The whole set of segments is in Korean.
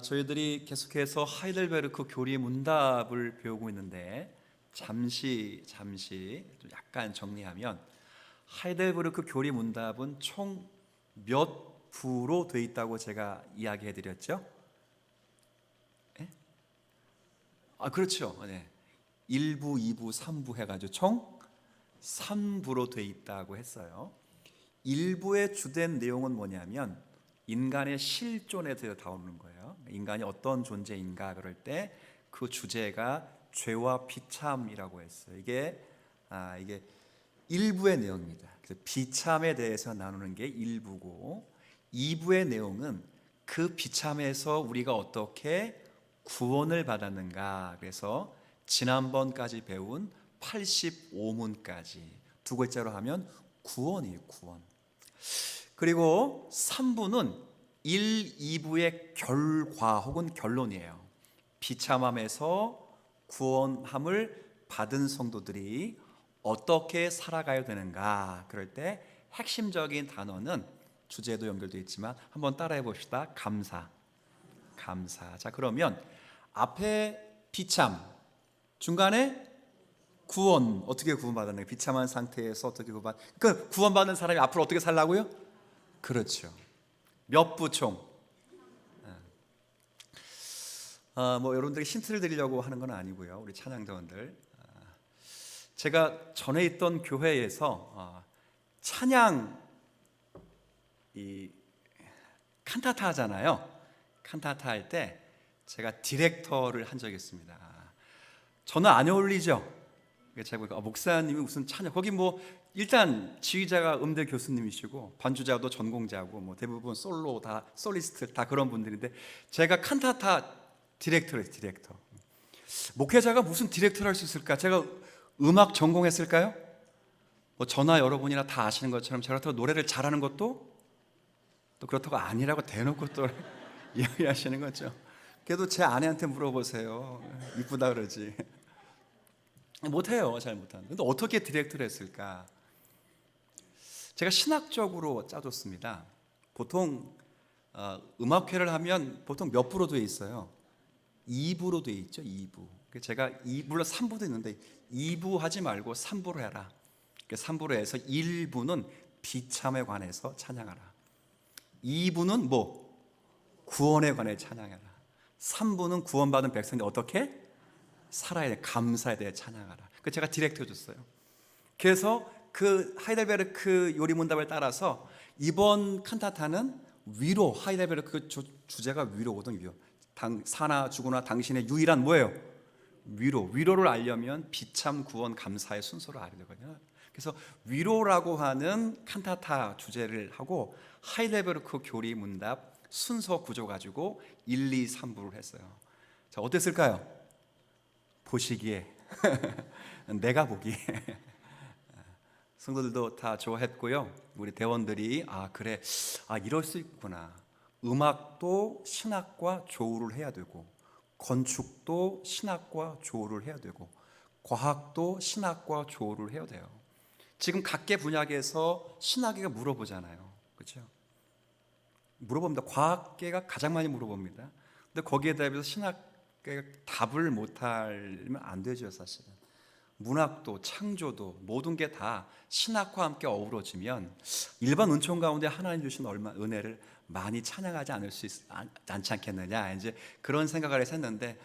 저희들이 계속해서 하이델베르크 교리 문답을 배우고 있는데 잠시 좀 약간 정리하면 하이델베르크 교리 문답은 총 몇 부로 되어 있다고 제가 이야기해 드렸죠? 네? 그렇죠. 네. 1부, 2부, 3부 해가지고 총 3부로 되어 있다고 했어요. 1부의 주된 내용은 뭐냐면 인간의 실존에 대해서 다루는 거예요. 인간이 어떤 존재인가 그럴 때 그 주제가 죄와 비참이라고 했어요. 이게 1부의 내용입니다. 그래서 비참에 대해서 나누는 게 1부고 2부의 내용은 그 비참에서 우리가 어떻게 구원을 받았는가. 그래서 지난번까지 배운 85문까지 두 글자로 하면 구원이에요. 구원. 그리고 3부는 1, 2부의 결과 혹은 결론이에요. 비참함에서 구원함을 받은 성도들이 어떻게 살아가야 되는가. 그럴 때 핵심적인 단어는 주제도 연결되어 있지만 한번 따라해 봅시다. 감사. 자, 그러면 앞에 비참, 중간에 구원. 어떻게 구원받았나요? 비참한 상태에서 어떻게 그러니까 구원받는 사람이 앞으로 어떻게 살라고요? 그렇죠. 몇 부총? 여러분들이 힌트를 드리려고 하는 건 아니고요. 우리 찬양자원들, 제가 전에 있던 교회에서 찬양 칸타타 하잖아요. 칸타타 할 때 제가 디렉터를 한 적이 있습니다. 저는 안 어울리죠. 제가 보니까 목사님이 무슨 찬양, 거기 일단 지휘자가 음대 교수님이시고 반주자도 전공자고 대부분 솔로 다 솔리스트 다 그런 분들인데 제가 칸타타 디렉터예요. 디렉터. 목회자가 무슨 디렉터를 할 수 있을까? 제가 음악 전공했을까요? 저나 여러분이나 다 아시는 것처럼 제가 그렇다고 노래를 잘하는 것도 또 그렇다고 아니라고 대놓고 또 이야기하시는 거죠. 그래도 제 아내한테 물어보세요. 이쁘다 그러지. 못해요. 잘 못하는. 근데 어떻게 디렉터를 했을까? 제가 신학적으로 짜줬습니다. 보통 음악회를 하면 보통 몇 부로 되어 있어요? 2부로 되어 있죠. 2부. 제가 물론 3부도 있는데 2부 하지 말고 3부로 해라. 3부로 해서 1부는 비참에 관해서 찬양하라. 2부는 구원에 관해 찬양하라. 3부는 구원받은 백성이 어떻게 살아야 돼, 감사에 대해 찬양하라. 제가 디렉터 줬어요. 그래서 그 하이델베르크 요리문답을 따라서 이번 칸타타는 위로, 하이델베르크 주제가 위로거든. 위로. 사나 죽으나 당신의 유일한 뭐예요? 위로를 알려면 비참, 구원, 감사의 순서를 알아야 되거든요. 그래서 위로라고 하는 칸타타 주제를 하고 하이델베르크 교리 문답 순서 구조 가지고 1, 2, 3부를 했어요. 자, 어땠을까요? 보시기에 내가 보기에 성도들도 다 좋아했고요. 우리 대원들이 그래, 이럴 수 있구나. 음악도 신학과 조우를 해야 되고 건축도 신학과 조우를 해야 되고 과학도 신학과 조우를 해야 돼요. 지금 각계 분야에서 신학계가 물어보잖아요. 그렇죠? 물어봅니다. 과학계가 가장 많이 물어봅니다. 근데 거기에 대해서 신학계가 답을 못하면 안 되죠. 사실은 문학도 창조도 모든 게 다 신학과 함께 어우러지면 일반 은총 가운데 하나님 주신 은혜를 많이 찬양하지 않지 않겠느냐, 이제 그런 생각을 해서 했는데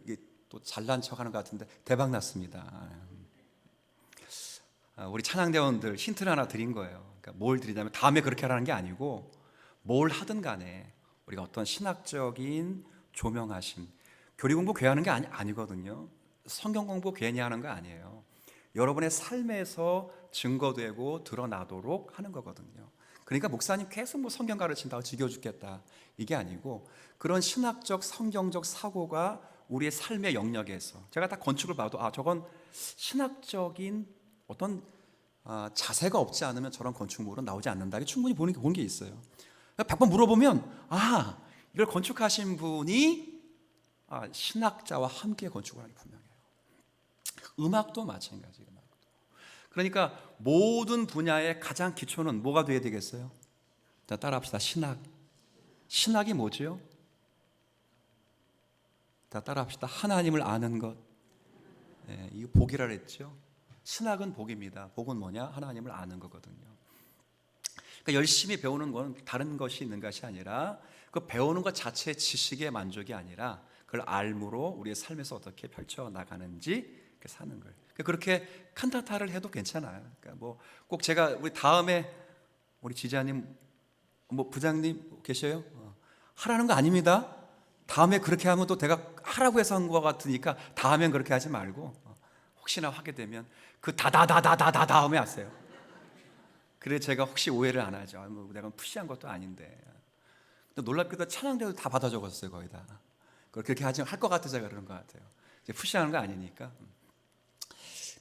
이게 또 잘난 척하는 것 같은데 대박 났습니다. 우리 찬양대원들 힌트를 하나 드린 거예요. 그러니까 뭘 드리냐면 다음에 그렇게 하라는 게 아니고 뭘 하든 간에 우리가 어떤 신학적인 조명하심, 교리 공부 괜히 하는 게 아니거든요. 성경 공부 괜히 하는 거 아니에요. 여러분의 삶에서 증거되고 드러나도록 하는 거거든요. 그러니까 목사님 계속 성경 가르친다고 지겨워 죽겠다 이게 아니고 그런 신학적 성경적 사고가 우리의 삶의 영역에서 제가 딱 건축을 봐도 저건 신학적인 어떤 자세가 없지 않으면 저런 건축물은 나오지 않는다. 충분히 보는 게 있어요. 100번 물어보면 이걸 건축하신 분이 신학자와 함께 건축을 하는 게 분명해요. 음악도 마찬가지예요. 그러니까 모든 분야의 가장 기초는 뭐가 돼야 되겠어요? 자, 따라합시다. 신학이 뭐죠? 다 따라합시다. 하나님을 아는 것. 네, 이거 복이라 그랬죠. 신학은 복입니다. 복은 뭐냐? 하나님을 아는 거거든요. 그러니까 열심히 배우는 건 다른 것이 있는 것이 아니라 그 배우는 것 자체의 지식의 만족이 아니라 그걸 알므로 우리의 삶에서 어떻게 펼쳐 나가는지 사는 거예요. 그렇게 칸타타를 해도 괜찮아요. 그러니까 뭐 꼭 제가 우리 다음에 우리 지자님, 뭐 부장님 계셔요? 하라는 거 아닙니다. 다음에 그렇게 하면 또 내가 하라고 해서 한 것 같으니까 다음엔 그렇게 하지 말고 혹시나 하게 되면 그 다다다다다다 다음에 하세요. 그래 제가 혹시 오해를 안 하죠. 뭐 내가 푸시한 것도 아닌데. 근데 놀랍게도 찬양대도 다 받아 적었어요. 거의 다. 그렇게 하지 할 것 같아서 그런 것 같아요. 이제 푸시하는 거 아니니까.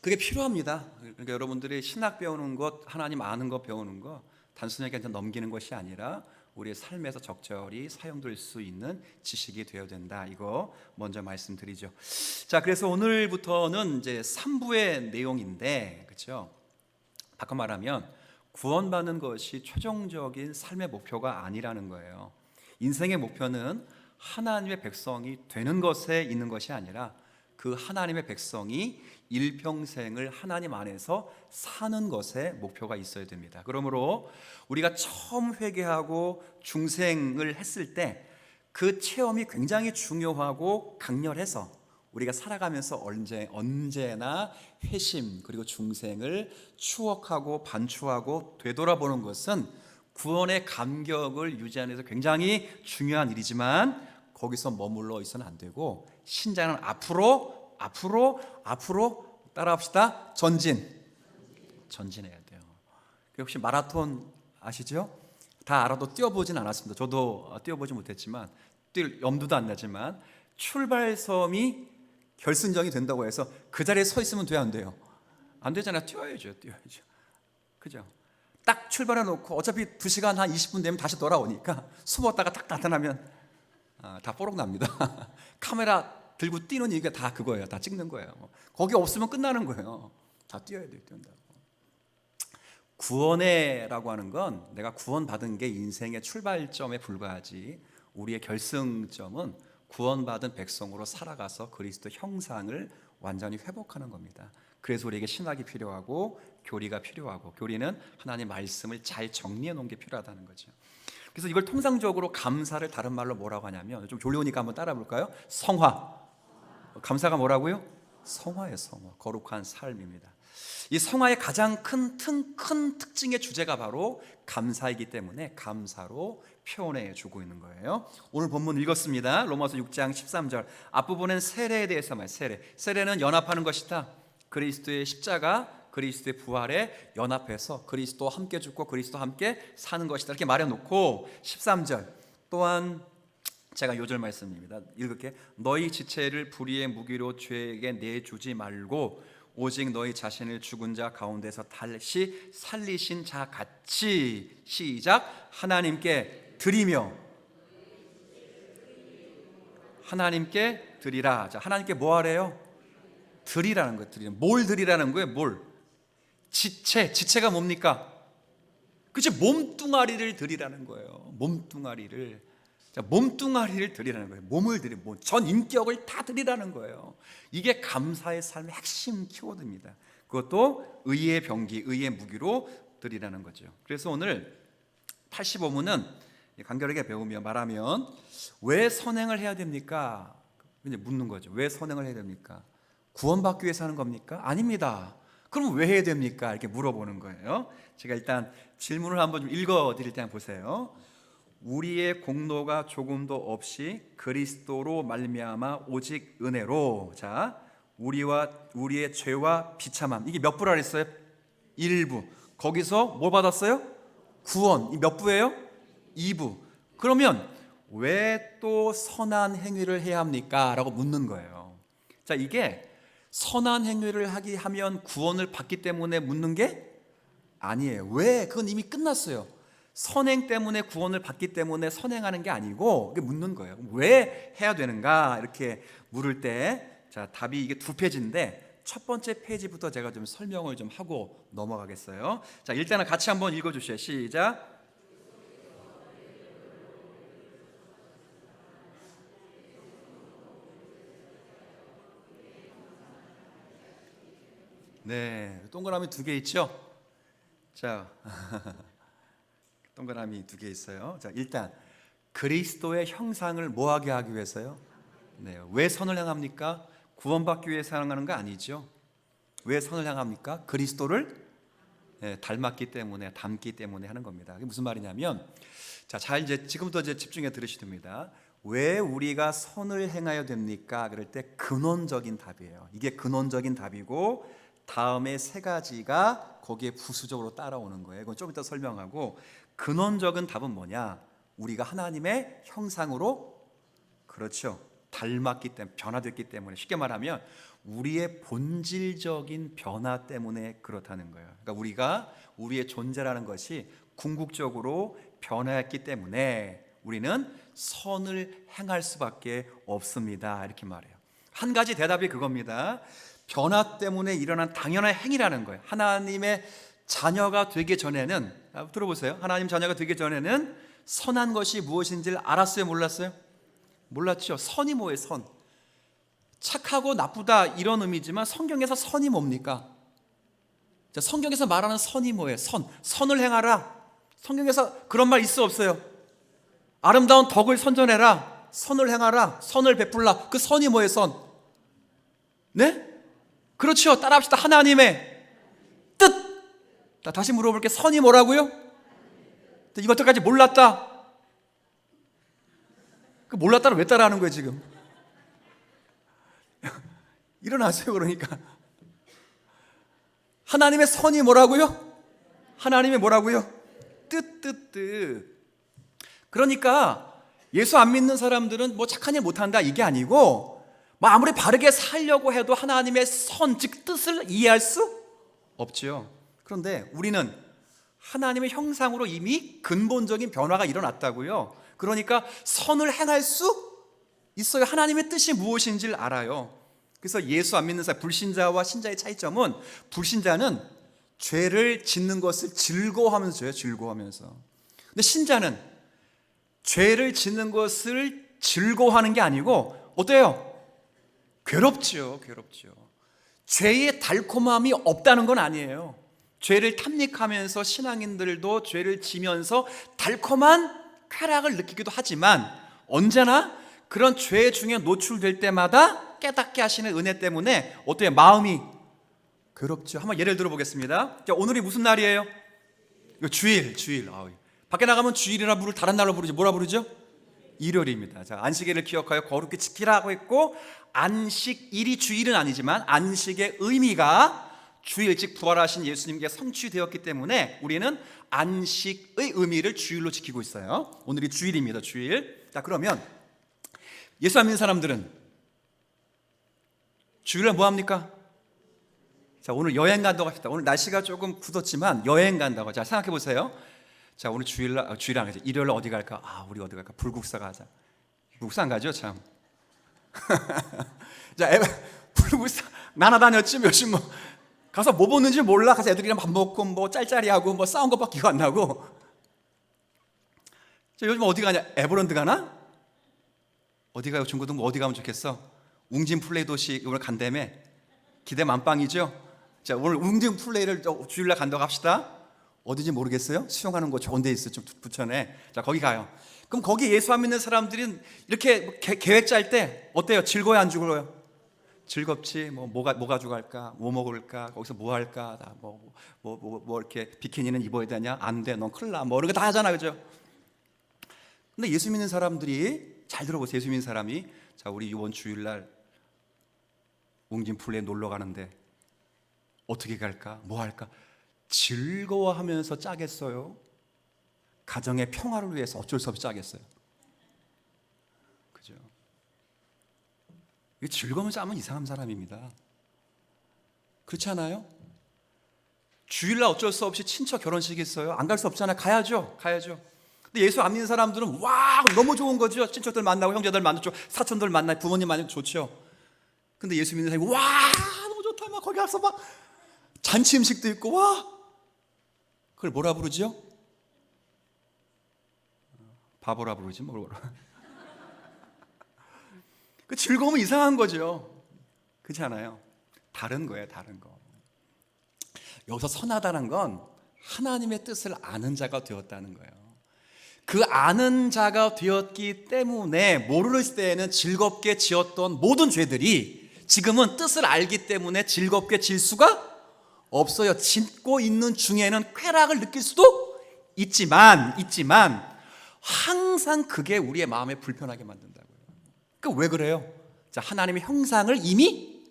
그게 필요합니다. 그러니까 여러분들이 신학 배우는 것, 하나님 아는 것 배우는 거 단순하게 그냥 넘기는 것이 아니라 우리의 삶에서 적절히 사용될 수 있는 지식이 되어야 된다. 이거 먼저 말씀드리죠. 자, 그래서 오늘부터는 이제 3부의 내용인데, 그렇죠? 바꿔 말하면 구원받는 것이 최종적인 삶의 목표가 아니라는 거예요. 인생의 목표는 하나님의 백성이 되는 것에 있는 것이 아니라 그 하나님의 백성이 일평생을 하나님 안에서 사는 것에 목표가 있어야 됩니다. 그러므로 우리가 처음 회개하고 중생을 했을 때 그 체험이 굉장히 중요하고 강렬해서 우리가 살아가면서 언제나 회심 그리고 중생을 추억하고 반추하고 되돌아보는 것은 구원의 감격을 유지하는 데서 굉장히 중요한 일이지만 거기서 머물러 있어는 안 되고 신자는 앞으로 따라합시다. 전진해야 돼요. 혹시 마라톤 아시죠? 다 알아도 뛰어보진 않았습니다. 저도 뛰어보지 못했지만 뛸 염두도 안 나지만 출발섬이 결승전이 된다고 해서 그 자리에 서 있으면 돼요, 안 돼요? 안 되잖아요. 뛰어야죠. 그죠? 딱 출발해 놓고 어차피 2시간 한 20분 되면 다시 돌아오니까 숨었다가 딱 나타나면 다 뽀록 납니다. 카메라 들고 뛰는 이유가 다 그거예요. 다 찍는 거예요. 거기 없으면 끝나는 거예요. 다 뛰어야 돼요. 뛰는다고. 구원회라고 하는 건 내가 구원받은 게 인생의 출발점에 불과하지 우리의 결승점은 구원받은 백성으로 살아가서 그리스도 형상을 완전히 회복하는 겁니다. 그래서 우리에게 신학이 필요하고 교리가 필요하고 교리는 하나님의 말씀을 잘 정리해 놓은 게 필요하다는 거죠. 그래서 이걸 통상적으로 감사를 다른 말로 뭐라고 하냐면 좀 졸려오니까 한번 따라 볼까요? 성화. 감사가 뭐라고요? 성화예요. 성화. 거룩한 삶입니다. 이 성화의 가장 큰 특징의 주제가 바로 감사이기 때문에 감사로 표현해 주고 있는 거예요. 오늘 본문 읽었습니다. 로마서 6장 13절 앞부분은 세례에 대해서 말해요. 세례는 연합하는 것이다. 그리스도의 십자가 그리스도의 부활에 연합해서 그리스도와 함께 죽고 그리스도와 함께 사는 것이다 이렇게 말해놓고 13절 또한 제가 요절 말씀입니다. 읽을게. 너희 지체를 불의의 무기로 죄에게 내주지 말고 오직 너희 자신을 죽은 자 가운데서 다시 살리신 자 같이 시작 하나님께 드리며 하나님께 드리라. 자, 하나님께 뭐 하래요? 드리라는 거예요. 드리는. 뭘 드리라는 거예요? 뭘? 지체가 뭡니까? 그치 몸뚱아리를 드리라는 거예요. 몸뚱아리를. 자, 몸뚱아리를 드리라는 거예요. 몸을 전 인격을 다 드리라는 거예요. 이게 감사의 삶의 핵심 키워드입니다. 그것도 의의 병기, 의의 무기로 드리라는 거죠. 그래서 오늘 85문은 간결하게 배우며 말하면 왜 선행을 해야 됩니까? 이제 묻는 거죠. 왜 선행을 해야 됩니까? 구원받기 위해서 하는 겁니까? 아닙니다. 그럼 왜 해야 됩니까? 이렇게 물어보는 거예요. 제가 일단 질문을 한번 좀 읽어드릴 때 한번 보세요. 우리의 공로가 조금도 없이 그리스도로 말미암아 오직 은혜로 자 우리의 죄와 비참함 이게 몇 부라 그랬어요? 1부. 거기서 뭐 받았어요? 구원. 이 몇 부예요? 2부. 그러면 왜 또 선한 행위를 해야 합니까? 라고 묻는 거예요. 자, 이게 선한 행위를 하면 구원을 받기 때문에 묻는 게 아니에요. 왜? 그건 이미 끝났어요. 선행 때문에 구원을 받기 때문에 선행하는 게 아니고 이게 묻는 거예요. 왜 해야 되는가? 이렇게 물을 때 자, 답이 이게 2페이지인데 첫 번째 페이지부터 제가 좀 설명을 좀 하고 넘어가겠어요. 자, 일단은 같이 한번 읽어 주시죠. 시작. 네, 동그라미 두 개 있죠? 자, 동그라미 두 개 있어요. 자, 일단 그리스도의 형상을 뭐하게 하기 위해서요? 네, 왜 선을 향합니까? 구원받기 위해서 향하는 거 아니죠. 왜 선을 향합니까? 그리스도를 닮았기 때문에, 담기 때문에 하는 겁니다. 이게 무슨 말이냐면, 자, 잘 이제 지금부터 이제 집중해 들으시면 됩니다. 왜 우리가 선을 행하여 됩니까? 그럴 때 근원적인 답이에요. 이게 근원적인 답이고, 다음에 세 가지가 거기에 부수적으로 따라오는 거예요. 이건 좀 이따 설명하고, 근원적인 답은 뭐냐? 우리가 하나님의 형상으로, 그렇죠, 닮았기 때문에, 변화됐기 때문에, 쉽게 말하면 우리의 본질적인 변화 때문에 그렇다는 거예요. 그러니까 우리가 우리의 존재라는 것이 궁극적으로 변화했기 때문에 우리는 선을 행할 수밖에 없습니다. 이렇게 말해요. 한 가지 대답이 그겁니다. 변화 때문에 일어난 당연한 행위라는 거예요. 하나님의 자녀가 되기 전에는, 들어보세요. 하나님 자녀가 되기 전에는 선한 것이 무엇인지를 알았어요, 몰랐어요? 몰랐죠. 선이 뭐예요? 선. 착하고 나쁘다 이런 의미지만 성경에서 선이 뭡니까? 성경에서 말하는 선이 뭐예요? 선을 행하라. 성경에서 그런 말 있어 없어요? 아름다운 덕을 선전해라. 선을 행하라. 선을 베풀라. 그 선이 뭐예요? 선. 네? 그렇죠. 따라합시다. 하나님의 뜻. 다시 물어볼게. 선이 뭐라고요? 이것들까지 몰랐다. 그 몰랐다를 왜 따라하는 거예요 지금? 일어나세요. 그러니까 하나님의 선이 뭐라고요? 하나님의 뭐라고요? 뜻. 그러니까 예수 안 믿는 사람들은 뭐 착한 일 못한다 이게 아니고, 뭐 아무리 바르게 살려고 해도 하나님의 선, 즉 뜻을 이해할 수 없죠. 그런데 우리는 하나님의 형상으로 이미 근본적인 변화가 일어났다고요. 그러니까 선을 행할 수 있어요. 하나님의 뜻이 무엇인지를 알아요. 그래서 예수 안 믿는 사람, 불신자와 신자의 차이점은, 불신자는 죄를 짓는 것을 즐거워하면서 줘요. 즐거워하면서. 근데 신자는 죄를 짓는 것을 즐거워하는 게 아니고 어때요? 괴롭죠. 죄의 달콤함이 없다는 건 아니에요. 죄를 탐닉하면서 신앙인들도 죄를 지면서 달콤한 쾌락을 느끼기도 하지만, 언제나 그런 죄 중에 노출될 때마다 깨닫게 하시는 은혜 때문에 어때요? 마음이 괴롭죠. 한번 예를 들어 보겠습니다. 자, 오늘이 무슨 날이에요? 주일. 밖에 나가면 주일이라 부를 다른 날로 부르지. 뭐라 부르죠? 일요일입니다. 자, 안식일을 기억하여 거룩히 지키라고 했고, 안식일이 주일은 아니지만 안식의 의미가 주일, 즉 부활하신 예수님께 성취되었기 때문에 우리는 안식의 의미를 주일로 지키고 있어요. 오늘이 주일입니다. 주일. 자, 그러면 예수 안 믿는 사람들은 주일날 뭐 합니까? 자, 오늘 여행 간다고 합시다. 오늘 날씨가 조금 굳었지만 여행 간다고. 자, 생각해 보세요. 자, 오늘 주일날 아니죠. 일요일날 어디 갈까? 우리 어디 갈까? 불국사 가자. 불국사 안 가죠, 참. 자, 불국사 날아다녔지 몇십 뭐. 가서 뭐 보는지 몰라. 가서 애들이랑 밥 먹고 뭐 짤짤이하고 뭐 싸운 것밖에 기억 안 나고. 자, 요즘 어디 가냐? 에버랜드 가나? 어디 가요? 중고등부 어디 가면 좋겠어? 웅진 플레이 도시 오늘 간다며? 기대 만빵이죠? 자, 오늘 웅진 플레이를 주일날 간다고 합시다. 어디지 모르겠어요? 수영하는 곳 좋은 데 있어요. 좀 부천에. 자, 거기 가요. 그럼 거기 예수 안 믿는 사람들은 이렇게 계획 짤 때 어때요? 즐거워요, 안 즐거워요? 즐겁지. 뭐가 가져갈까? 뭐 먹을까? 거기서 뭐 할까? 뭐 이렇게 비키니는 입어야 되냐? 안 돼. 넌 큰일 나. 뭐 이런 거 다 하잖아. 그죠? 근데 예수 믿는 사람들이, 잘 들어보세요. 예수 믿는 사람이, 자, 우리 이번 주일날 웅진 플레이 놀러 가는데 어떻게 갈까? 뭐 할까? 즐거워하면서 짜겠어요? 가정의 평화를 위해서 어쩔 수 없이 짜겠어요? 그죠? 즐거우면 짜면 이상한 사람입니다. 그렇지 않아요? 주일날 어쩔 수 없이 친척 결혼식이 있어요. 안 갈 수 없잖아요. 가야죠. 근데 예수 안 믿는 사람들은 와, 너무 좋은 거죠. 친척들 만나고 형제들 만나고 사촌들 만나고 부모님 만나고 좋죠. 근데 예수 믿는 사람이 와, 너무 좋다. 막 거기 가서 막 잔치 음식도 있고, 와, 그걸 뭐라 부르죠? 바보라 부르지 뭐. 그 즐거움은 이상한 거죠. 그렇지 않아요? 다른 거예요, 다른 거. 여기서 선하다는 건 하나님의 뜻을 아는 자가 되었다는 거예요. 그 아는 자가 되었기 때문에 모르는 때에는 즐겁게 지었던 모든 죄들이 지금은 뜻을 알기 때문에 즐겁게 질 수가 없어요. 짓고 있는 중에는 쾌락을 느낄 수도 있지만 항상 그게 우리의 마음에 불편하게 만든다고요. 그 왜 그래요? 자, 하나님의 형상을 이미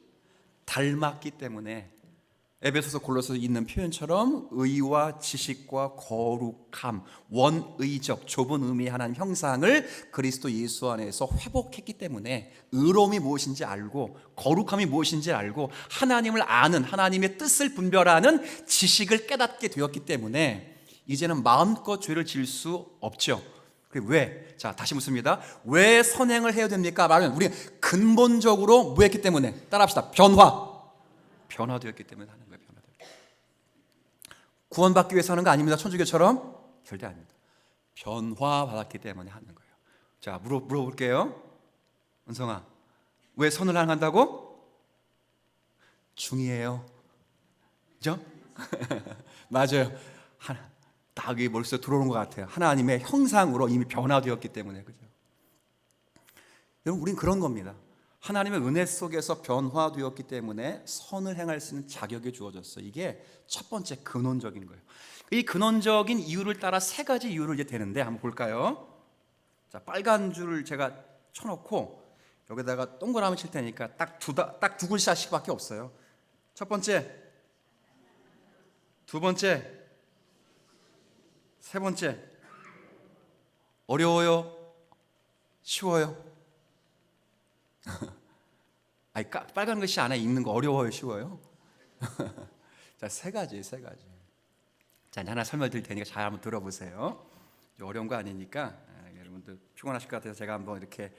닮았기 때문에 에베소서 골로새서 있는 표현처럼 의와 지식과 거룩함, 원의적 좁은 의미의 하나님 형상을 그리스도 예수 안에서 회복했기 때문에 의로움이 무엇인지 알고 거룩함이 무엇인지 알고 하나님을 아는, 하나님의 뜻을 분별하는 지식을 깨닫게 되었기 때문에 이제는 마음껏 죄를 지을 수 없죠. 왜? 자, 다시 묻습니다. 왜 선행을 해야 됩니까? 말하면 우리가 근본적으로 뭐 했기 때문에? 따라합시다. 변화되었기 때문에 하는 거예요. 구원받기 위해서 하는 거 아닙니다. 천주교처럼 절대 아닙니다. 변화받았기 때문에 하는 거예요. 자, 물어볼게요. 은성아, 왜 선을 향한다고? 중이에요. 그죠? 맞아요. 다 여기 머릿속에 들어오는 것 같아요. 하나님의 형상으로 이미 변화되었기 때문에. 그죠? 여러분, 우린 그런 겁니다. 하나님의 은혜 속에서 변화되었기 때문에 선을 행할 수 있는 자격이 주어졌어요. 이게 첫 번째 근원적인 거예요. 이 근원적인 이유를 따라 세 가지 이유를 이제 되는데 한번 볼까요? 자, 빨간 줄을 제가 쳐놓고 여기다가 동그라미 칠 테니까 딱 두 글자씩밖에 없어요. 첫 번째, 두 번째, 세 번째. 어려워요? 쉬워요? 아니, 빨간 글씨 안에 있는 거 어려워요, 쉬워요? 자, 세 가지. 자, 하나 설명드릴 테니까 잘 한번 들어보세요. 어려운 거 아니니까 여러분들 피곤하실 것 같아서 제가 한번 이렇게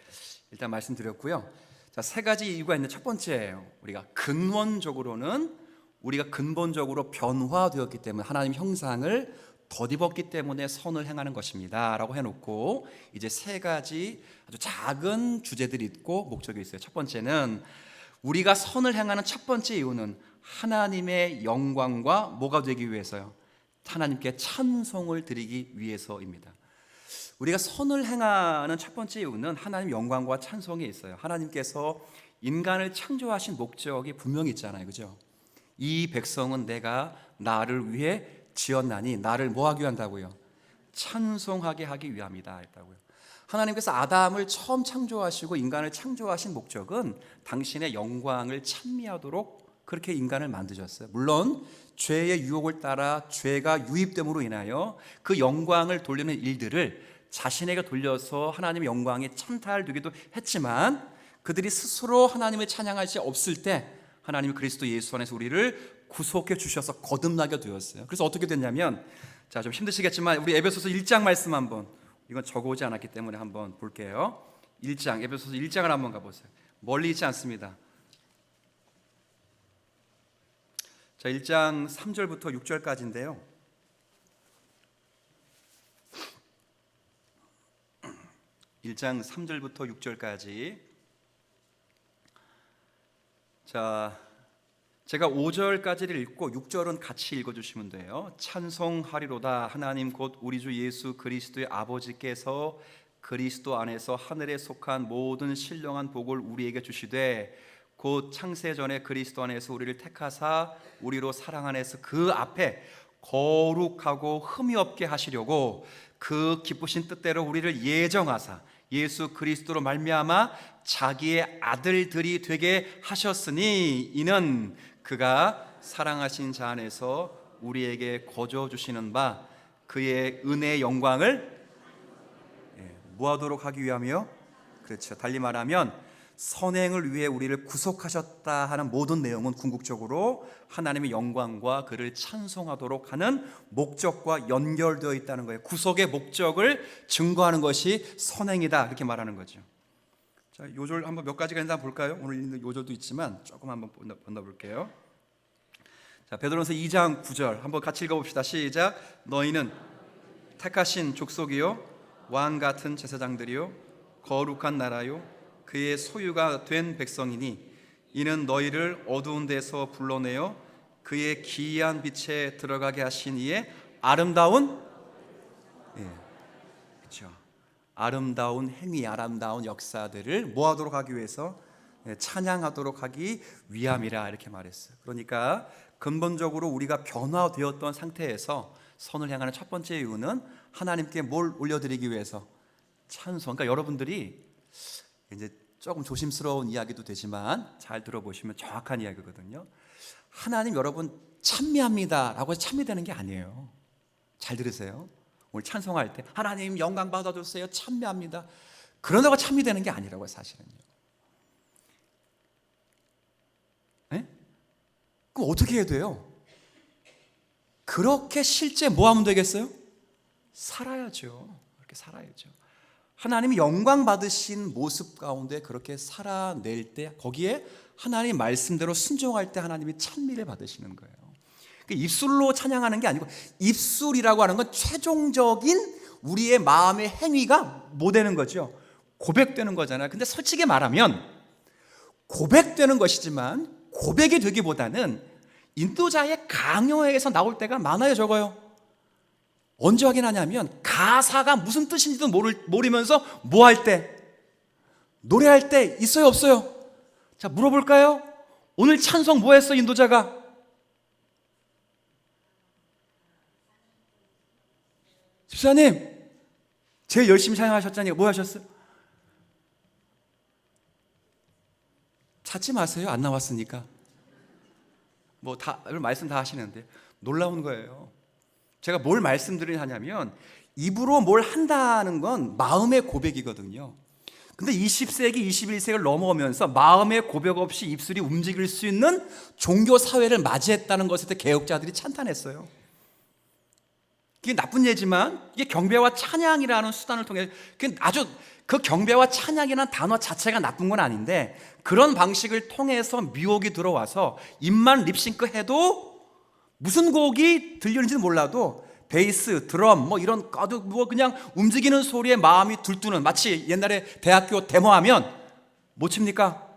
일단 말씀드렸고요. 자, 세 가지 이유가 있는데 첫 번째예요. 우리가 근본적으로는 우리가 근본적으로 변화되었기 때문에 하나님 형상을 덧입었기 때문에 선을 행하는 것입니다 라고 해놓고 이제 세 가지 아주 작은 주제들이 있고 목적이 있어요. 첫 번째는 우리가 선을 행하는 첫 번째 이유는 하나님의 영광과 뭐가 되기 위해서요? 하나님께 찬송을 드리기 위해서입니다. 우리가 선을 행하는 첫 번째 이유는 하나님 영광과 찬송이 있어요. 하나님께서 인간을 창조하신 목적이 분명히 있잖아요. 그죠? 이 백성은 내가 나를 위해 지었나니 나를 뭐 하기 위한다고요? 찬송하게 하기 위함이다 했다고요. 하나님께서 아담을 처음 창조하시고 인간을 창조하신 목적은 당신의 영광을 찬미하도록 그렇게 인간을 만드셨어요. 물론 죄의 유혹을 따라 죄가 유입됨으로 인하여 그 영광을 돌리는 일들을 자신에게 돌려서 하나님의 영광에 찬탈되기도 했지만 그들이 스스로 하나님을 찬양할 수 없을 때 하나님이 그리스도 예수 안에서 우리를 구속해 주셔서 거듭나게 되었어요. 그래서 어떻게 됐냐면, 자, 좀 힘드시겠지만 우리 에베소서 1장 말씀 한번, 이건 적어오지 않았기 때문에 한번 볼게요. 1장, 에베소서 1장을 한번 가보세요. 멀리 있지 않습니다. 자, 1장 3절부터 6절까지인데요. (1장 3절부터 6절까지) 자, 제가 5절까지를 읽고 6절은 같이 읽어주시면 돼요. 찬송하리로다 하나님 곧 우리 주 예수 그리스도의 아버지께서 그리스도 안에서 하늘에 속한 모든 신령한 복을 우리에게 주시되 곧 창세 전에 그리스도 안에서 우리를 택하사 우리로 사랑 안에서 그 앞에 거룩하고 흠이 없게 하시려고 그 기쁘신 뜻대로 우리를 예정하사 예수 그리스도로 말미암아 자기의 아들들이 되게 하셨으니 이는 그가 사랑하신 자 안에서 우리에게 거저 주시는 바 그의 은혜의 영광을 뭐하도록 하기 위함이요? 그렇죠. 달리 말하면 선행을 위해 우리를 구속하셨다 하는 모든 내용은 궁극적으로 하나님의 영광과 그를 찬송하도록 하는 목적과 연결되어 있다는 거예요. 구속의 목적을 증거하는 것이 선행이다 이렇게 말하는 거죠. 자, 요절 한번 몇 가지가 있는지 한번 볼까요? 오늘 있는 요절도 있지만 조금 한번 본다볼게요. 자, 베드로전서 2장 9절 한번 같이 읽어봅시다. 시작. 너희는 택하신 족속이요 왕 같은 제사장들이요 거룩한 나라요 그의 소유가 된 백성이니 이는 너희를 어두운 데서 불러내어 그의 기이한 빛에 들어가게 하신 이의 아름다운, 예, 그렇죠. 아름다운 행위, 아름다운 역사들을 뭐하도록 하기 위해서, 찬양하도록 하기 위함이라 이렇게 말했어요. 그러니까 근본적으로 우리가 변화되었던 상태에서 선을 향하는 첫 번째 이유는 하나님께 뭘 올려드리기 위해서? 찬송. 그러니까 여러분들이 이제 조금 조심스러운 이야기도 되지만 잘 들어보시면 정확한 이야기거든요. 하나님 여러분 찬미합니다 라고 해서 찬미되는 게 아니에요. 잘 들으세요. 오늘 찬송할 때 하나님 영광 받아주세요 찬미합니다, 그러다가 찬미되는 게 아니라고요. 사실은요. 네? 그럼 어떻게 해야 돼요? 그렇게 실제 뭐 하면 되겠어요? 살아야죠. 그렇게 살아야죠. 하나님이 영광 받으신 모습 가운데 그렇게 살아낼 때, 거기에 하나님 말씀대로 순종할 때 하나님이 찬미를 받으시는 거예요. 입술로 찬양하는 게 아니고, 입술이라고 하는 건 최종적인 우리의 마음의 행위가 뭐 되는 거죠? 고백되는 거잖아요. 근데 솔직히 말하면 고백되는 것이지만 고백이 되기보다는 인도자의 강요에서 나올 때가 많아요. 적어요. 언제 확인하냐면 가사가 무슨 뜻인지도 모르면서 뭐 할 때? 노래할 때 있어요 없어요? 자, 물어볼까요? 오늘 찬송 뭐 했어 인도자가? 집사님 제일 열심히 찬양하셨잖아요. 뭐 하셨어요? 찾지 마세요. 안 나왔으니까. 뭐 다 말씀 다 하시는데 놀라운 거예요. 제가 뭘 말씀드리냐면 입으로 뭘 한다는 건 마음의 고백이거든요. 근데 20세기, 21세기를 넘어오면서 마음의 고백 없이 입술이 움직일 수 있는 종교 사회를 맞이했다는 것에 대해 개혁자들이 찬탄했어요. 그게 나쁜 예지만 이게 경배와 찬양이라는 수단을 통해, 아주 그 경배와 찬양이라는 단어 자체가 나쁜 건 아닌데 그런 방식을 통해서 미혹이 들어와서 입만 립싱크 해도 무슨 곡이 들리는지는 몰라도 베이스, 드럼 뭐 이런 뭐 그냥 움직이는 소리에 마음이 들뜨는, 마치 옛날에 대학교 데모하면 뭐 칩니까?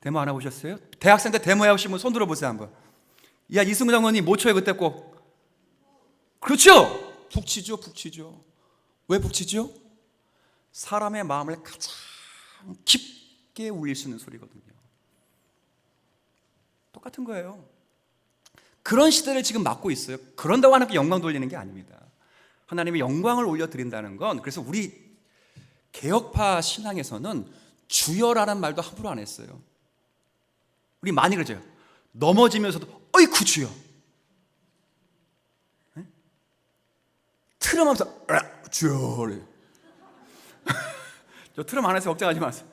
데모 안 해보셨어요? 대학생 때 데모 해보시면 손 들어보세요 한번. 야 이승우 장관님 뭐 쳐요 그때 꼭? 그렇죠. 푹 치죠. 푹 치죠. 왜 푹 치죠? 사람의 마음을 가장 깊게 울릴 수 있는 소리거든요. 똑같은 거예요. 그런 시대를 지금 맞고 있어요. 그런다고 하나님께 영광 돌리는 게 아닙니다. 하나님의 영광을 올려드린다는 건, 그래서 우리 개혁파 신앙에서는 주여라는 말도 함부로 안 했어요. 우리 많이 그러죠. 넘어지면서도 어이쿠 주여, 트럼하면서 주여. 저 트럼 안 해서 걱정하지 마세요.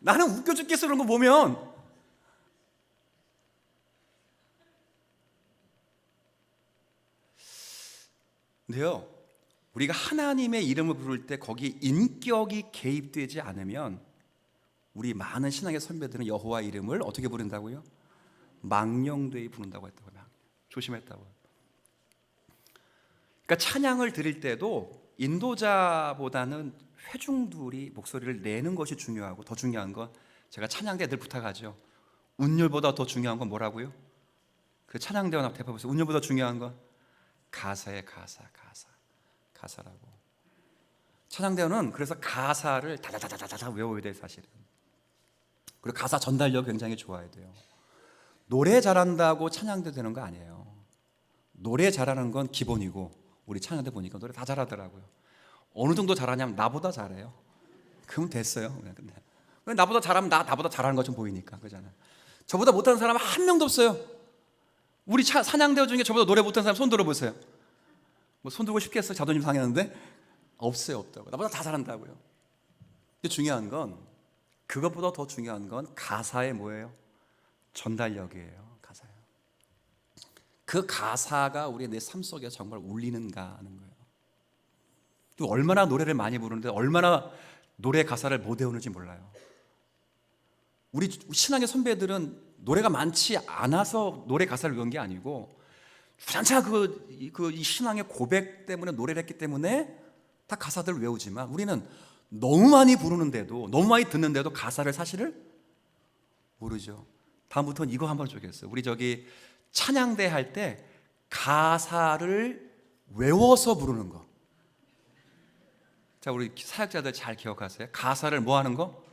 나는 웃겨 죽겠어 그런 거 보면. 근데요, 우리가 하나님의 이름을 부를 때 거기에 인격이 개입되지 않으면 우리 많은 신앙의 선배들은 여호와 이름을 어떻게 부른다고요? 망령되이 부른다고 했다고요. 조심했다고요. 그러니까 찬양을 드릴 때도 인도자보다는 회중들이 목소리를 내는 것이 중요하고, 더 중요한 건 제가 찬양대 늘 부탁하죠. 운율보다 더 중요한 건 뭐라고요? 그 찬양대원 앞에 보세요. 운율보다 중요한 건 가사의 가사라고. 찬양대원은 그래서 가사를 다다다다다 외워야 돼요 사실은. 그리고 가사 전달력 굉장히 좋아야 돼요. 노래 잘한다고 찬양대 되는 거 아니에요. 노래 잘하는 건 기본이고, 우리 찬양대 보니까 노래 다 잘하더라고요. 어느 정도 잘하냐면 나보다 잘해요. 그럼 됐어요. 근데 왜 나보다 잘하면 나보다 잘하는 것 좀 보이니까 그러잖아요. 저보다 못하는 사람은 한 명도 없어요. 우리 찬양대원 중에 저보다 노래 못하는 사람 손 들어보세요. 뭐 손 들고 싶겠어요? 자존심 상했는데 없어요. 없다고. 나보다 다 잘한다고요. 근데 중요한 건, 그것보다 더 중요한 건 가사의 뭐예요? 전달력이에요. 가사예요. 그 가사가 우리의 내 삶 속에 정말 울리는가 하는 거예요. 또 얼마나 노래를 많이 부르는데 얼마나 노래 가사를 못 외우는지 몰라요. 우리 신앙의 선배들은 노래가 많지 않아서 노래 가사를 외운 게 아니고 주장차 이 신앙의 고백 때문에 노래를 했기 때문에 다 가사들을 외우지만, 우리는 너무 많이 부르는데도, 너무 많이 듣는데도 가사를 사실을 모르죠. 다음부터는 이거 한번 줘야겠어요. 우리 저기 찬양대 할 때 가사를 외워서 부르는 거. 자, 우리 사역자들 잘 기억하세요. 가사를 뭐 하는 거?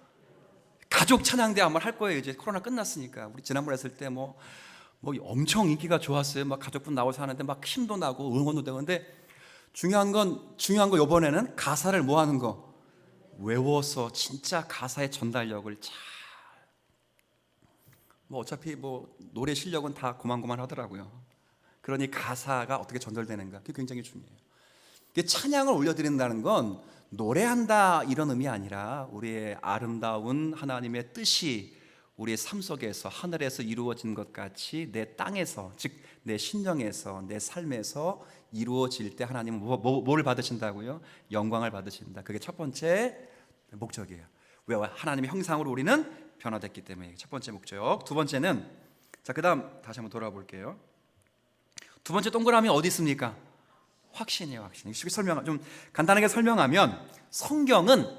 가족 찬양대 한번 할 거예요. 이제 코로나 끝났으니까. 우리 지난번에 했을 때 뭐 엄청 인기가 좋았어요. 막 가족분 나와서 하는데 막 힘도 나고 응원도 되고. 근데 중요한 거 이번에는 가사를 뭐 하는 거? 외워서 진짜 가사의 전달력을 잘. 어차피 노래 실력은 다 고만고만 하더라고요. 그러니 가사가 어떻게 전달되는가, 그게 굉장히 중요해요. 찬양을 올려드린다는 건 노래한다 이런 의미 아니라 우리의 아름다운 하나님의 뜻이 우리의 삶 속에서 하늘에서 이루어진 것 같이 내 땅에서, 즉 내 신령에서, 내 삶에서 이루어질 때 하나님은 뭐를 받으신다고요? 영광을 받으신다. 그게 첫 번째 목적이에요. 왜? 하나님의 형상으로 우리는 변화됐기 때문에. 첫 번째 목적. 두 번째는, 자, 그 다음 다시 한번 돌아볼게요. 두 번째 동그라미 어디 있습니까? 확신이에요. 확신. 좀 간단하게 설명하면, 성경은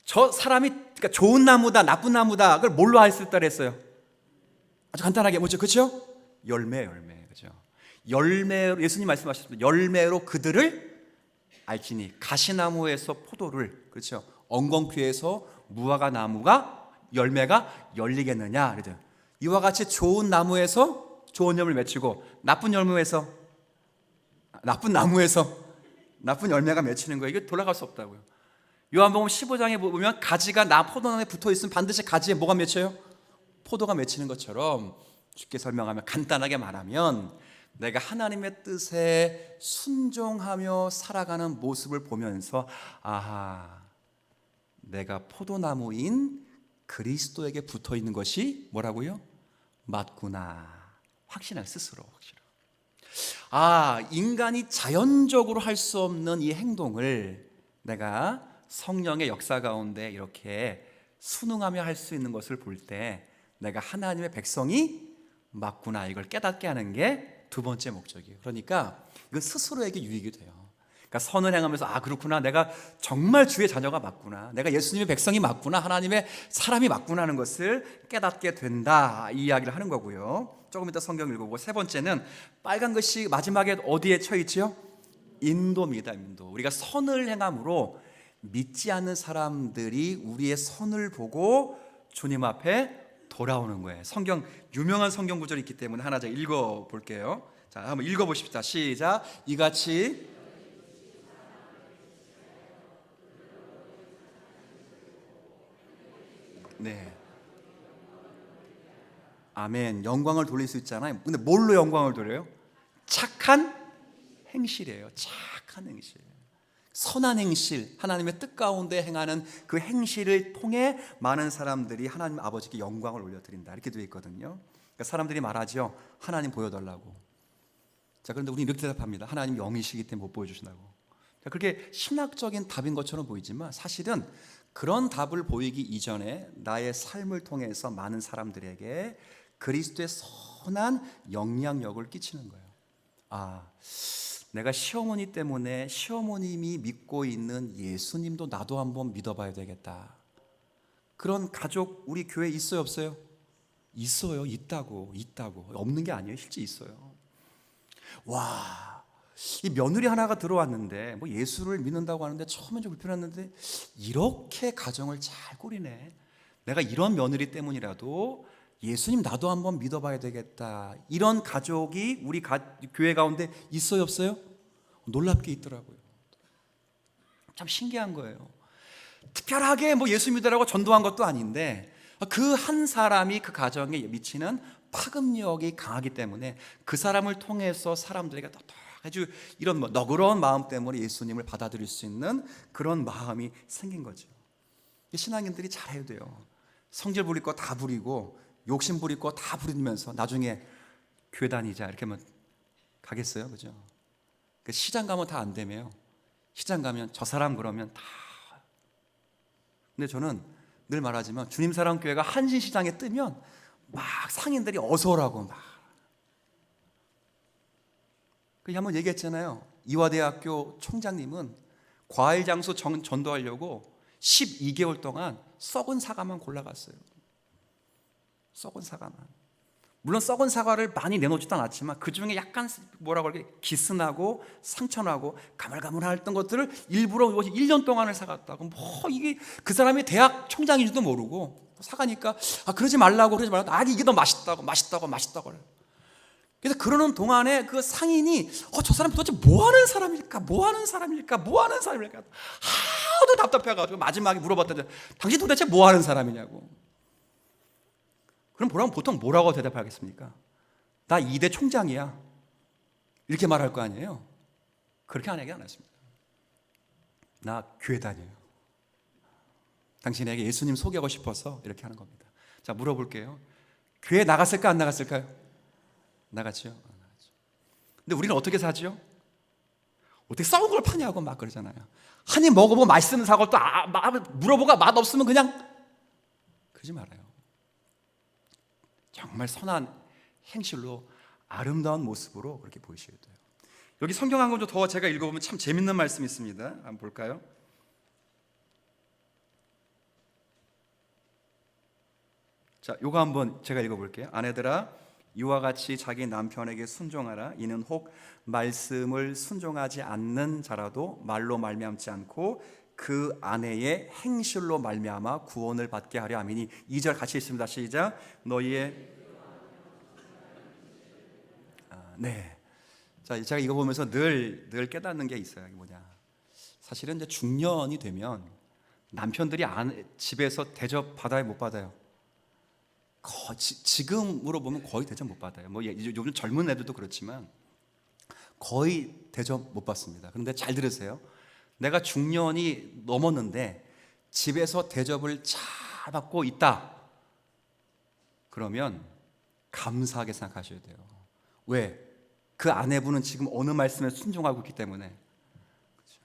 저 사람이 그러니까 좋은 나무다 나쁜 나무다 그걸 뭘로 알 수 있다 그랬어요? 아주 간단하게 뭐죠? 그렇죠? 열매. 그렇죠? 열매로, 예수님 말씀하셨습니다. 열매로 그들을 알지니. 가시나무에서 포도를, 그렇죠? 엉겅퀴에서 무화과 나무가 열매가 열리겠느냐. 그죠? 이와 같이 좋은 나무에서 좋은 열매를 맺히고 나쁜 나무에서 나쁜 열매가 맺히는 거예요. 이게 돌아갈 수 없다고요. 요한복음 15장에 보면 가지가 포도나무에 붙어 있으면 반드시 가지에 뭐가 맺혀요? 포도가 맺히는 것처럼, 쉽게 설명하면, 간단하게 말하면, 내가 하나님의 뜻에 순종하며 살아가는 모습을 보면서, 아하, 내가 포도나무인 그리스도에게 붙어 있는 것이 뭐라고요? 맞구나. 확신할 스스로. 인간이 자연적으로 할 수 없는 이 행동을 내가 성령의 역사 가운데 이렇게 순응하며 할 수 있는 것을 볼 때 내가 하나님의 백성이 맞구나, 이걸 깨닫게 하는 게 두 번째 목적이에요. 그러니까 이건 스스로에게 유익이 돼요. 그러니까 선을 행하면서 그렇구나, 내가 정말 주의 자녀가 맞구나, 내가 예수님의 백성이 맞구나, 하나님의 사람이 맞구나 하는 것을 깨닫게 된다, 이 이야기를 하는 거고요. 조금 이따 성경 읽어보고, 세 번째는 빨간 글씨 마지막에 어디에 쳐있지요? 인도입니다. 인도. 우리가 선을 행함으로 믿지 않는 사람들이 우리의 선을 보고 주님 앞에 돌아오는 거예요. 유명한 성경 구절이 있기 때문에 하나 제가 읽어볼게요. 자, 한번 읽어보십시다. 시작. 이같이 네, 아멘. 영광을 돌릴 수 있잖아요. 근데 뭘로 영광을 돌려요? 착한 행실이에요. 착한 행실, 선한 행실, 하나님의 뜻 가운데 행하는 그 행실을 통해 많은 사람들이 하나님 아버지께 영광을 올려드린다, 이렇게 되어 있거든요. 그러니까 사람들이 말하죠. 하나님 보여달라고. 자, 그런데 우리는 이렇게 대답합니다. 하나님 영이시기 때문에 못 보여주신다고. 자, 그렇게 신학적인 답인 것처럼 보이지만 사실은 그런 답을 보이기 이전에 나의 삶을 통해서 많은 사람들에게 그리스도의 선한 영향력을 끼치는 거예요. 내가 시어머니 때문에 시어머님이 믿고 있는 예수님도 나도 한번 믿어봐야 되겠다. 그런 가족 우리 교회에 있어요, 없어요? 있어요. 있다고. 없는 게 아니에요. 실제 있어요. 이 며느리 하나가 들어왔는데 예수를 믿는다고 하는데 처음엔 좀 불편했는데 이렇게 가정을 잘 꾸리네. 내가 이런 며느리 때문이라도 예수님 나도 한번 믿어봐야 되겠다. 이런 가족이 우리 교회 가운데 있어요, 없어요? 놀랍게 있더라고요. 참 신기한 거예요. 특별하게 예수 믿으라고 전도한 것도 아닌데 그 한 사람이 그 가정에 미치는 파급력이 강하기 때문에 그 사람을 통해서 사람들에게 아주 이런 너그러운 마음 때문에 예수님을 받아들일 수 있는 그런 마음이 생긴 거죠. 신앙인들이 잘해야 돼요. 성질 부릴 거 다 부리고 욕심 부릴 거 다 부리면서 나중에 교회 다니자 이렇게 하면 가겠어요? 그죠? 시장 가면 다 안 되며요. 시장 가면 저 사람 그러면 다. 근데 저는 늘 말하지만 주님 사랑 교회가 한신시장에 뜨면 막 상인들이 어서 오라고 막. 한번 얘기했잖아요. 이화대학교 총장님은 과일 장소 전도하려고 12개월 동안 썩은 사과만 골라갔어요. 썩은 사과만. 물론 썩은 사과를 많이 내놓지도 않았지만 그 중에 약간 뭐라고 그러게 기스나고 상처나고 가물가물했던 것들을 일부러 1년 동안을 사갔다고. 뭐 이게 그 사람이 대학 총장인지도 모르고 사가니까 그러지 말라고 이게 더 맛있다고 그래. 그래서 그러는 동안에 그 상인이 저 사람 도대체 뭐 하는 사람일까 하도 답답해가지고 마지막에 물어봤더니 당신 도대체 뭐 하는 사람이냐고. 그럼 보통 뭐라고 대답하겠습니까? 나 2대 총장이야, 이렇게 말할 거 아니에요. 그렇게 안 얘기 안 했습니다. 나 교회 다녀요, 당신에게 예수님 소개하고 싶어서 이렇게 하는 겁니다. 자, 물어볼게요. 교회 나갔을까 안 나갔을까요? 나갔죠. 근데 우리는 어떻게 사죠? 어떻게 썩은 걸 파냐고 막 그러잖아요. 한 입 먹어보고 맛있는 사과 또 물어보고 맛 없으면 그냥 그러지 말아요. 정말 선한 행실로 아름다운 모습으로 그렇게 보이셔야 돼요. 여기 성경 한 권 좀 더 제가 읽어보면 참 재밌는 말씀이 있습니다. 한번 볼까요? 자, 요거 한번 제가 읽어볼게요. 아내들아, 이와 같이 자기 남편에게 순종하라. 이는 혹 말씀을 순종하지 않는 자라도 말로 말미암지 않고 그 아내의 행실로 말미암아 구원을 받게 하려 함이니. 2절 같이 읽습니다. 시작. 너희의 네. 자, 제가 이거 보면서 늘 깨닫는 게 있어요. 이게 뭐냐? 사실은 이제 중년이 되면 남편들이 집에서 대접 받아요, 못 받아요? 지금으로 보면 거의 대접 못 받아요. 뭐 요즘 젊은 애들도 그렇지만 거의 대접 못 받습니다. 그런데 잘 들으세요. 내가 중년이 넘었는데 집에서 대접을 잘 받고 있다, 그러면 감사하게 생각하셔야 돼요. 왜? 그 아내분은 지금 어느 말씀에 순종하고 있기 때문에. 그렇죠?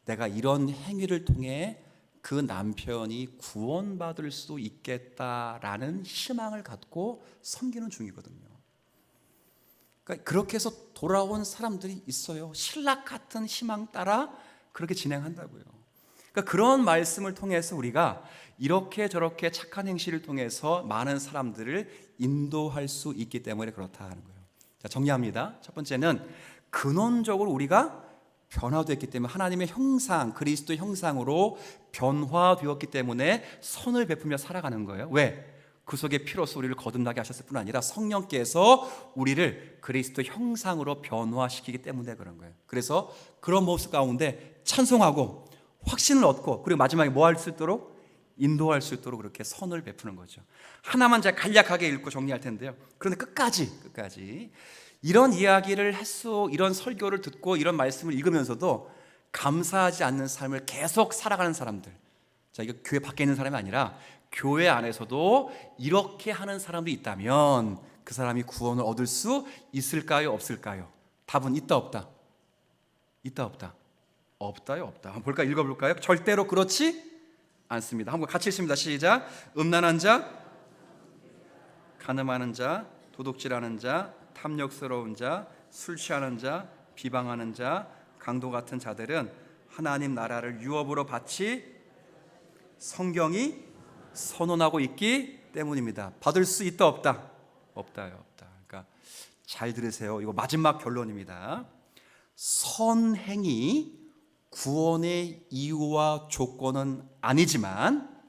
내가 이런 행위를 통해 그 남편이 구원받을 수 있겠다라는 희망을 갖고 섬기는 중이거든요. 그러니까 그렇게 해서 돌아온 사람들이 있어요. 신락 같은 희망 따라 그렇게 진행한다고요. 그러니까 그런 말씀을 통해서 우리가 이렇게 저렇게 착한 행실을 통해서 많은 사람들을 인도할 수 있기 때문에 그렇다 하는 거예요. 자, 정리합니다. 첫 번째는 근원적으로 우리가 변화되었기 때문에, 하나님의 형상, 그리스도의 형상으로 변화되었기 때문에 선을 베풀며 살아가는 거예요. 왜? 그 속에 피로써 우리를 거듭나게 하셨을 뿐 아니라 성령께서 우리를 그리스도의 형상으로 변화시키기 때문에 그런 거예요. 그래서 그런 모습 가운데 찬송하고 확신을 얻고, 그리고 마지막에 뭐 할 수 있도록? 인도할 수 있도록 그렇게 선을 베푸는 거죠. 하나만 제가 간략하게 읽고 정리할 텐데요. 그런데 끝까지 이런 이야기를 했어, 이런 설교를 듣고 이런 말씀을 읽으면서도 감사하지 않는 삶을 계속 살아가는 사람들. 자, 이거 교회 밖에 있는 사람이 아니라 교회 안에서도 이렇게 하는 사람도 있다면 그 사람이 구원을 얻을 수 있을까요, 없을까요? 답은 있다, 없다? 있다, 없다? 없다요, 없다. 한번 볼까요? 읽어볼까요? 절대로 그렇지 않습니다. 한번 같이 읽습니다. 시작. 음란한 자, 간음하는 자, 도둑질하는 자, 탐욕스러운 자, 술 취하는 자, 비방하는 자, 강도 같은 자들은 하나님 나라를 유업으로 받지 성경이 선언하고 있기 때문입니다. 받을 수 있다, 없다? 없다요, 없다. 그러니까 잘 들으세요. 이거 마지막 결론입니다. 선행이 구원의 이유와 조건은 아니지만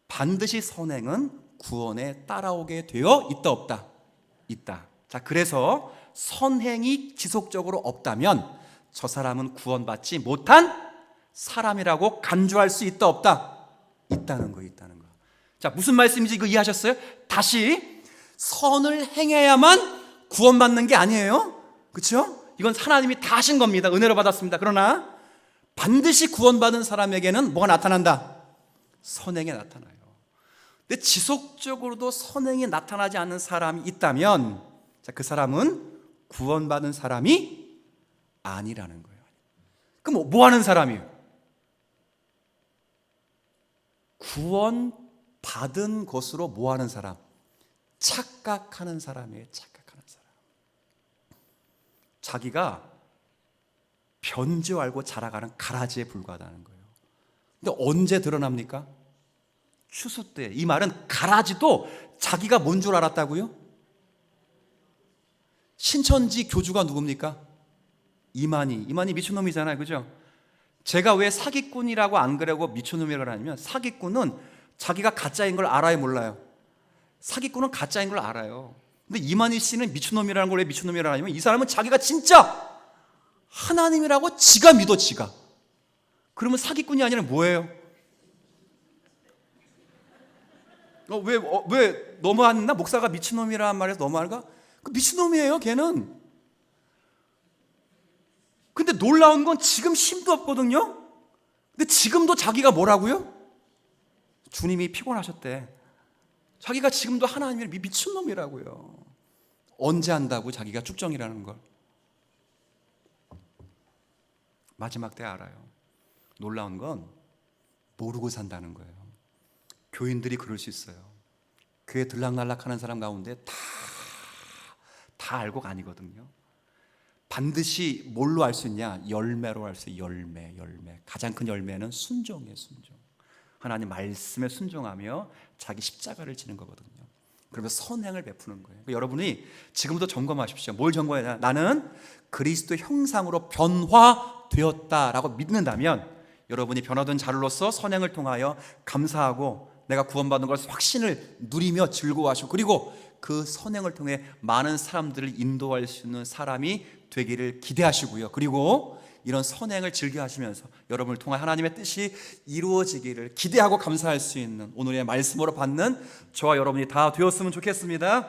반드시 선행은 구원에 따라오게 되어 있다, 없다? 있다. 자, 그래서 선행이 지속적으로 없다면 저 사람은 구원받지 못한 사람이라고 간주할 수 있다, 없다? 있다는 거. 자, 무슨 말씀인지 이거 이해하셨어요? 다시, 선을 행해야만 구원받는 게 아니에요. 그렇죠? 이건 하나님이 다 하신 겁니다. 은혜로 받았습니다. 그러나 반드시 구원받은 사람에게는 뭐가 나타난다? 선행이 나타나요. 근데 지속적으로도 선행이 나타나지 않는 사람이 있다면, 자, 그 사람은 구원받은 사람이 아니라는 거예요. 그럼 뭐 하는 사람이에요? 구원받은 것으로 뭐 하는 사람? 착각하는 사람이에요. 착각하는 사람. 자기가 변주 알고 자라가는 가라지에 불과하다는 거예요. 근데 언제 드러납니까? 추수때. 이 말은 가라지도 자기가 뭔 줄 알았다고요? 신천지 교주가 누굽니까? 이만희 미친놈이잖아요, 그죠? 제가 왜 사기꾼이라고 안 그러고 미친놈이라고 하냐면, 사기꾼은 자기가 가짜인 걸 알아요, 몰라요? 사기꾼은 가짜인 걸 알아요. 근데 이만희 씨는 미친놈이라는 걸 왜 미친놈이라고 하냐면, 이 사람은 자기가 진짜 하나님이라고 지가 믿어, 지가. 그러면 사기꾼이 아니라 뭐예요? 왜 너무했나? 목사가 미친놈이라는 말에서 너무한가? 그 미친놈이에요, 걔는. 근데 놀라운 건 지금 힘도 없거든요. 근데 지금도 자기가 뭐라고요? 주님이 피곤하셨대. 자기가 지금도 하나님을 미친놈이라고요. 언제 한다고? 자기가 축정이라는 걸. 마지막 때 알아요. 놀라운 건 모르고 산다는 거예요. 교인들이 그럴 수 있어요. 교회 들락날락하는 사람 가운데 다 알고 아니거든요. 반드시 뭘로 알 수 있냐? 열매로 알 수 있어요. 열매. 가장 큰 열매는 순종이에요, 순종. 하나님 말씀에 순종하며 자기 십자가를 지는 거거든요. 그러면서 선행을 베푸는 거예요. 그러니까 여러분이 지금부터 점검하십시오. 뭘 점검해야 되나? 나는 그리스도의 형상으로 변화되었다라고 믿는다면, 여러분이 변화된 자로서 선행을 통하여 감사하고 내가 구원받은 것을 확신을 누리며 즐거워하시고, 그리고 그 선행을 통해 많은 사람들을 인도할 수 있는 사람이 되기를 기대하시고요. 그리고 이런 선행을 즐겨하시면서 여러분을 통해 하나님의 뜻이 이루어지기를 기대하고 감사할 수 있는 오늘의 말씀으로 받는 저와 여러분이 다 되었으면 좋겠습니다.